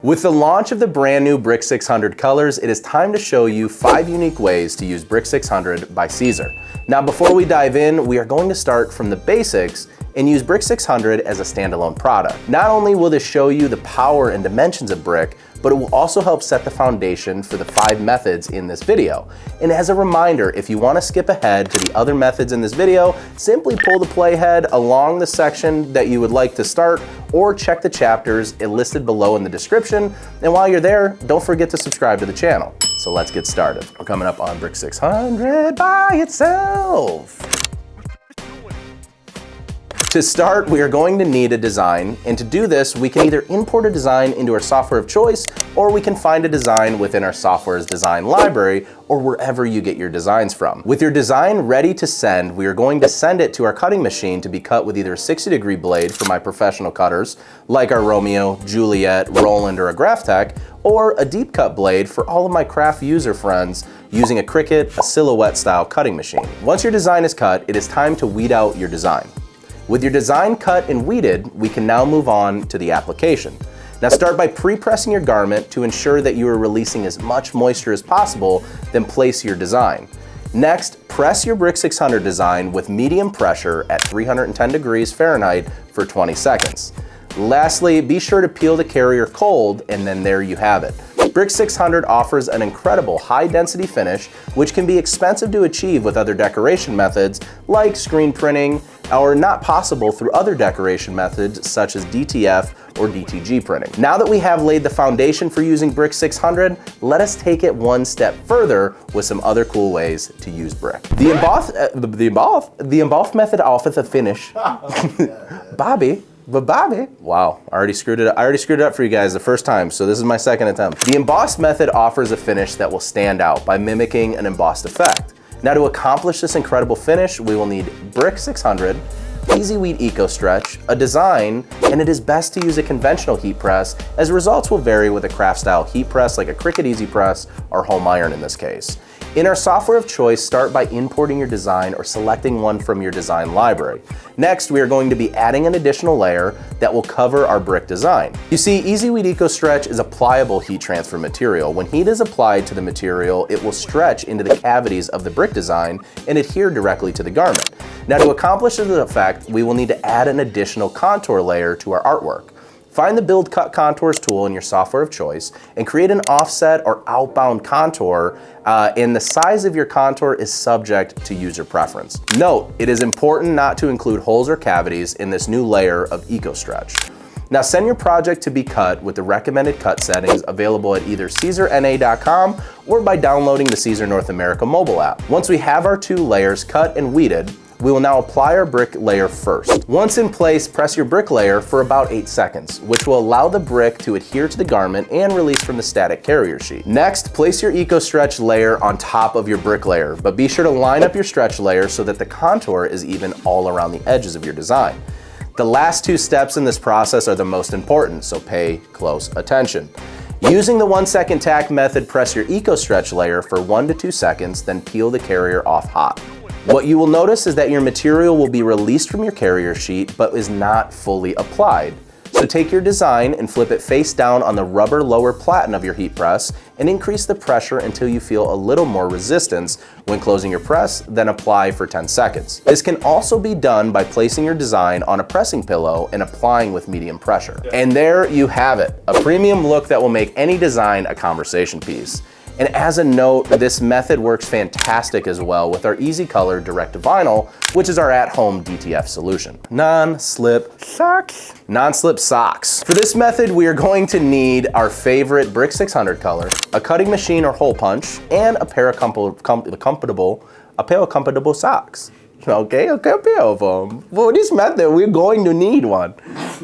With the launch of the brand new Brick 600 colors, it is time to show you 5 unique ways to use Brick 600 by Siser. Now before we dive in, we are going to start from the basics and use Brick 600 as a standalone product. Not only will this show you the power and dimensions of brick, but it will also help set the foundation for the 5 methods in this video. And as a reminder, if you want to skip ahead to the other methods in this video, simply pull the playhead along the section that you would like to start, or check the chapters listed below in the description. And while you're there, don't forget to subscribe to the channel. So let's get started. We're coming up on Brick 600 by itself. To start, we are going to need a design, and to do this, we can either import a design into our software of choice, or we can find a design within our software's design library, or wherever you get your designs from. With your design ready to send, we are going to send it to our cutting machine to be cut with either a 60-degree blade for my professional cutters, like our Romeo, Juliet, Roland, or a Graphtec, or a deep cut blade for all of my craft user friends using a Cricut, a silhouette style cutting machine. Once your design is cut, it is time to weed out your design. With your design cut and weeded, we can now move on to the application. Now start by pre-pressing your garment to ensure that you are releasing as much moisture as possible, then place your design. Next, press your Brick 600 design with medium pressure at 310 degrees Fahrenheit for 20 seconds. Lastly, be sure to peel the carrier cold, and then there you have it. Brick 600 offers an incredible high-density finish, which can be expensive to achieve with other decoration methods like screen printing, or not possible through other decoration methods such as DTF or DTG printing. Now that we have laid the foundation for using Brick 600, let us take it one step further with some other cool ways to use brick. The embossed method offers a finish. Bobby. Wow, I already screwed it up for you guys the first time, so this is my second attempt. The embossed method offers a finish that will stand out by mimicking an embossed effect. Now to accomplish this incredible finish, we will need Brick 600, Easy Weed Eco Stretch, a design, and it is best to use a conventional heat press, as results will vary with a craft style heat press like a Cricut Easy Press or Home Iron in this case. In our software of choice, start by importing your design or selecting one from your design library. Next, we are going to be adding an additional layer that will cover our brick design. You see, Easy Weed Eco Stretch is a pliable heat transfer material. When heat is applied to the material, it will stretch into the cavities of the brick design and adhere directly to the garment. Now to accomplish this effect, we will need to add an additional contour layer to our artwork. Find the Build Cut Contours tool in your software of choice and create an offset or outbound contour, and the size of your contour is subject to user preference. Note, it is important not to include holes or cavities in this new layer of Eco Stretch. Now send your project to be cut with the recommended cut settings available at either SiserNA.com or by downloading the Siser North America mobile app. Once we have our 2 layers cut and weeded, we will now apply our brick layer first. Once in place, press your brick layer for about 8 seconds, which will allow the brick to adhere to the garment and release from the static carrier sheet. Next, place your Eco Stretch layer on top of your brick layer, but be sure to line up your stretch layer so that the contour is even all around the edges of your design. The last 2 steps in this process are the most important, so pay close attention. Using the 1-second tack method, press your Eco Stretch layer for 1 to 2 seconds, then peel the carrier off hot. What you will notice is that your material will be released from your carrier sheet, but is not fully applied. So take your design and flip it face down on the rubber lower platen of your heat press and increase the pressure until you feel a little more resistance when closing your press, then apply for 10 seconds. This can also be done by placing your design on a pressing pillow and applying with medium pressure. And there you have it, a premium look that will make any design a conversation piece. And as a note, this method works fantastic as well with our Easy Color Direct to Vinyl, which is our at-home DTF solution. Non-slip socks. Non-slip socks. For this method, we are going to need our favorite Brick 600 color, a cutting machine or hole punch, and a pair of comfortable socks. Okay, a pair of them. For this method, we're going to need one.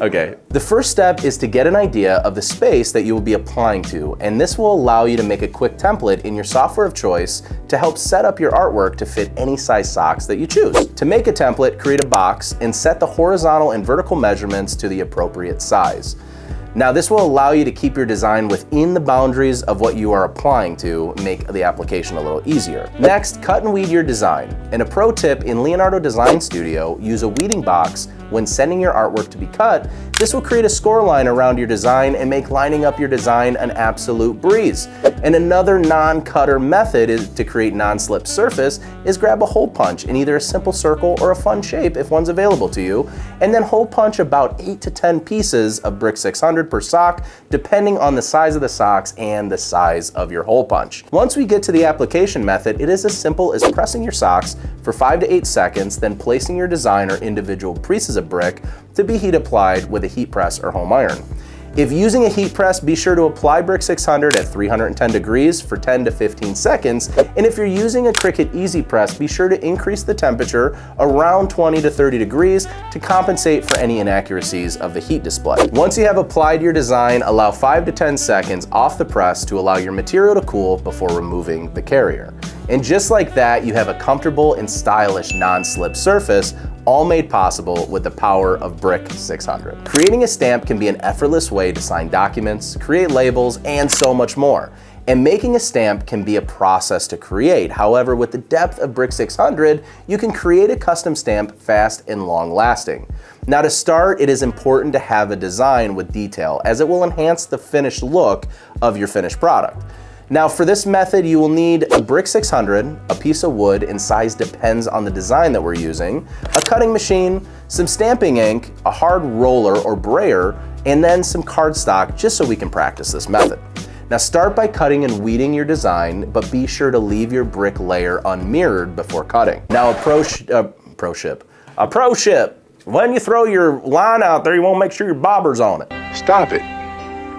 Okay, the first step is to get an idea of the space that you will be applying to, and this will allow you to make a quick template in your software of choice to help set up your artwork to fit any size socks that you choose. To make a template, create a box and set the horizontal and vertical measurements to the appropriate size. Now this will allow you to keep your design within the boundaries of what you are applying to make the application a little easier. Next, cut and weed your design. And a pro tip in Leonardo Design Studio, use a weeding box when sending your artwork to be cut, This will create a score line around your design and make lining up your design an absolute breeze. And another non-cutter method to create non-slip surface is grab a hole punch in either a simple circle or a fun shape if one's available to you, and then hole punch about 8 to 10 pieces of Brick 600 per sock, depending on the size of the socks and the size of your hole punch. Once we get to the application method, it is as simple as pressing your socks for 5 to 8 seconds, then placing your design or individual pieces of brick to be heat applied with a heat press or home iron. If using a heat press, be sure to apply Brick 600 at 310 degrees for 10 to 15 seconds, and if you're using a Cricut Easy Press, be sure to increase the temperature around 20 to 30 degrees to compensate for any inaccuracies of the heat display. Once you have applied your design, allow 5 to 10 seconds off the press to allow your material to cool before removing the carrier. And just like that, you have a comfortable and stylish non-slip surface, all made possible with the power of Brick 600. Creating a stamp can be an effortless way to sign documents, create labels, and so much more. And making a stamp can be a process to create. However, with the depth of Brick 600, you can create a custom stamp fast and long lasting. Now to start, it is important to have a design with detail, as it will enhance the finished look of your finished product. Now for this method, you will need a Brick 600, a piece of wood, and size depends on the design that we're using, a cutting machine, some stamping ink, a hard roller or brayer, and then some cardstock just so we can practice this method. Now start by cutting and weeding your design, but be sure to leave your brick layer unmirrored before cutting. Now a pro ship, when you throw your line out there, you want to make sure your bobber's on it. Stop it.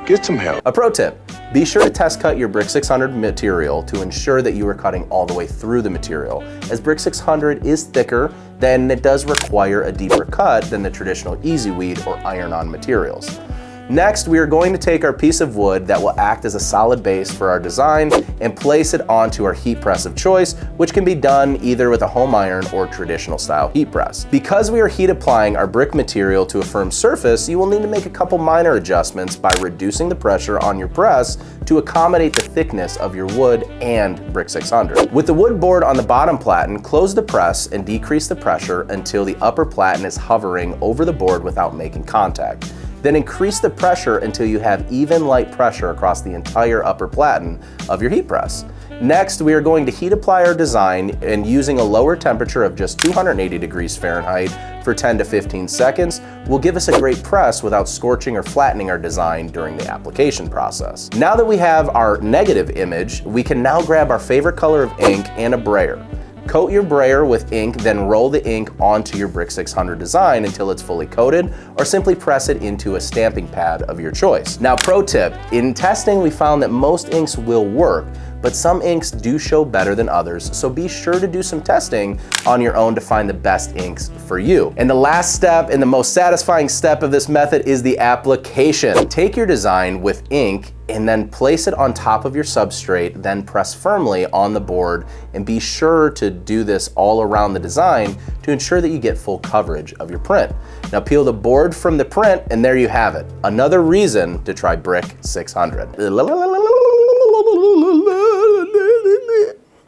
Get some help. A pro tip. Be sure to test cut your Brick 600 material to ensure that you are cutting all the way through the material. As Brick 600 is thicker, then it does require a deeper cut than the traditional easy weed or iron-on materials. Next, we are going to take our piece of wood that will act as a solid base for our design and place it onto our heat press of choice, which can be done either with a home iron or traditional style heat press. Because we are heat applying our brick material to a firm surface, you will need to make a couple minor adjustments by reducing the pressure on your press to accommodate the thickness of your wood and Brick 600. With the wood board on the bottom platen, close the press and decrease the pressure until the upper platen is hovering over the board without making contact. Then increase the pressure until you have even light pressure across the entire upper platen of your heat press. Next, we are going to heat apply our design and using a lower temperature of just 280 degrees Fahrenheit for 10 to 15 seconds will give us a great press without scorching or flattening our design during the application process. Now that we have our negative image, we can now grab our favorite color of ink and a brayer. Coat your brayer with ink, then roll the ink onto your Brick 600 design until it's fully coated, or simply press it into a stamping pad of your choice. Now, pro tip, in testing we found that most inks will work, but some inks do show better than others, so be sure to do some testing on your own to find the best inks for you. And the last step and the most satisfying step of this method is the application. Take your design with ink and then place it on top of your substrate, then press firmly on the board, and be sure to do this all around the design to ensure that you get full coverage of your print. Now peel the board from the print and there you have it. Another reason to try Brick 600.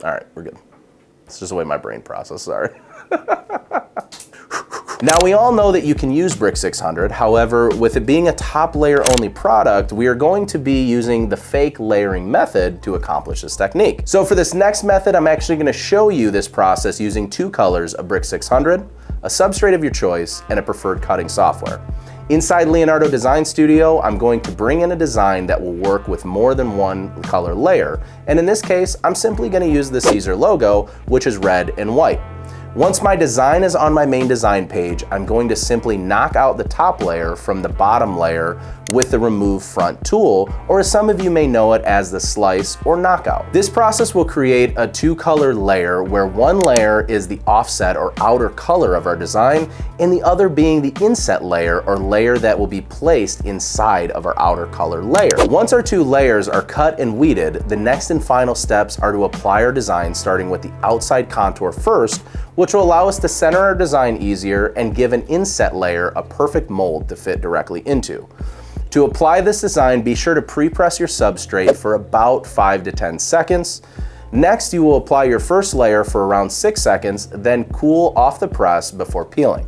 All right, we're good. It's just the way my brain processes, sorry. Now we all know that you can use Brick 600, however, with it being a top layer only product, we are going to be using the fake layering method to accomplish this technique. So for this next method, I'm actually gonna show you this process using 2 colors of Brick 600, a substrate of your choice, and a preferred cutting software. Inside Leonardo Design Studio, I'm going to bring in a design that will work with more than one color layer. And in this case, I'm simply gonna use the Siser logo, which is red and white. Once my design is on my main design page, I'm going to simply knock out the top layer from the bottom layer with the remove front tool, or as some of you may know it as the slice or knockout. This process will create a 2-color layer where one layer is the offset or outer color of our design, and the other being the inset layer or layer that will be placed inside of our outer color layer. Once our 2 layers are cut and weeded, the next and final steps are to apply our design starting with the outside contour first, which will allow us to center our design easier and give an inset layer a perfect mold to fit directly into. To apply this design, be sure to pre-press your substrate for about 5 to 10 seconds. Next, you will apply your first layer for around 6 seconds, then cool off the press before peeling.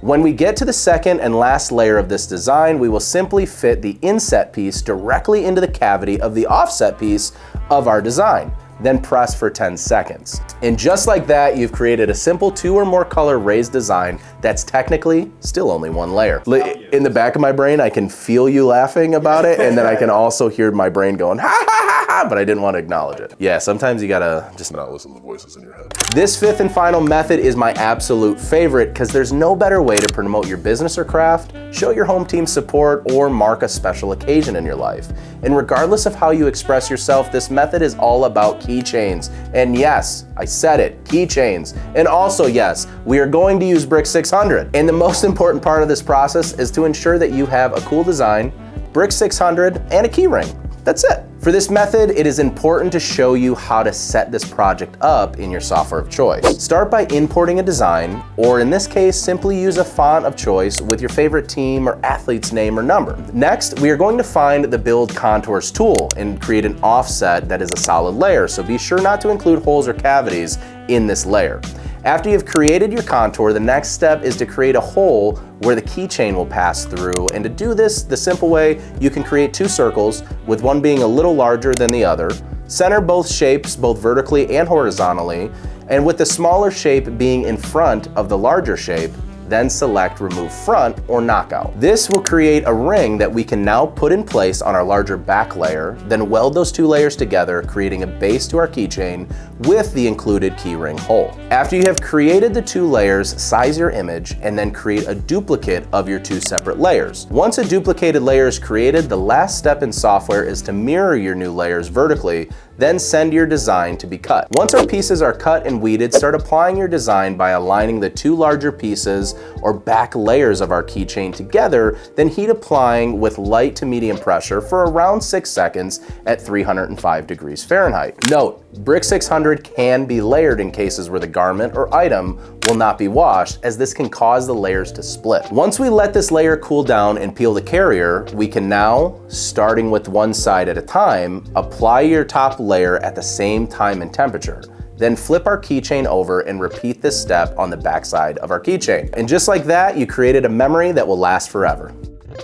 When we get to the second and last layer of this design, we will simply fit the inset piece directly into the cavity of the offset piece of our design. Then press for 10 seconds. And just like that, you've created a simple 2 or more color raised design that's technically still only 1 layer. In the back of my brain, I can feel you laughing about it, and then I can also hear my brain going, ha ha ha ha, but I didn't want to acknowledge it. Yeah, sometimes you gotta just not listen to the voices in your head. This 5th and final method is my absolute favorite because there's no better way to promote your business or craft, show your home team support, or mark a special occasion in your life. And regardless of how you express yourself, this method is all about keychains. And yes, I said it, keychains. And also yes, we are going to use Brick 600. And the most important part of this process is to ensure that you have a cool design, Brick 600, and a key ring. That's it. For this method, it is important to show you how to set this project up in your software of choice. Start by importing a design, or in this case, simply use a font of choice with your favorite team or athlete's name or number. Next, we are going to find the Build Contours tool and create an offset that is a solid layer, so be sure not to include holes or cavities in this layer. After you've created your contour, the next step is to create a hole where the keychain will pass through. And to do this the simple way, you can create 2 circles, with one being a little larger than the other. Center both shapes, both vertically and horizontally, and with the smaller shape being in front of the larger shape, then select Remove Front or Knockout. This will create a ring that we can now put in place on our larger back layer, then weld those 2 layers together, creating a base to our keychain with the included keyring hole. After you have created the 2 layers, size your image and then create a duplicate of your 2 separate layers. Once a duplicated layer is created, the last step in software is to mirror your new layers vertically, then send your design to be cut. Once our pieces are cut and weeded, start applying your design by aligning the 2 larger pieces or back layers of our keychain together, then heat applying with light to medium pressure for around 6 seconds at 305 degrees Fahrenheit. Note, Brick 600 can be layered in cases where the garment or item will not be washed, as this can cause the layers to split. Once we let this layer cool down and peel the carrier, we can now, starting with one side at a time, apply your top layer at the same time and temperature. Then flip our keychain over and repeat this step on the back side of our keychain. And just like that, you created a memory that will last forever.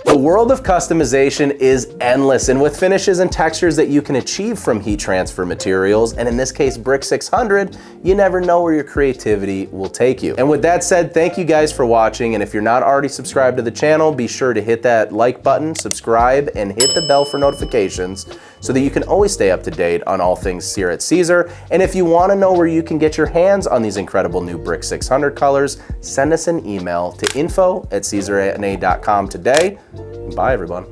The world of customization is endless, and with finishes and textures that you can achieve from heat transfer materials, and in this case Brick 600, you never know where your creativity will take you. And with that said, thank you guys for watching, and if you're not already subscribed to the channel, be sure to hit that like button, subscribe, and hit the bell for notifications so that you can always stay up to date on all things here at Siser. And if you want to know where you can get your hands on these incredible new Brick 600 colors, send us an email to info@siserna.com today. Bye, everyone.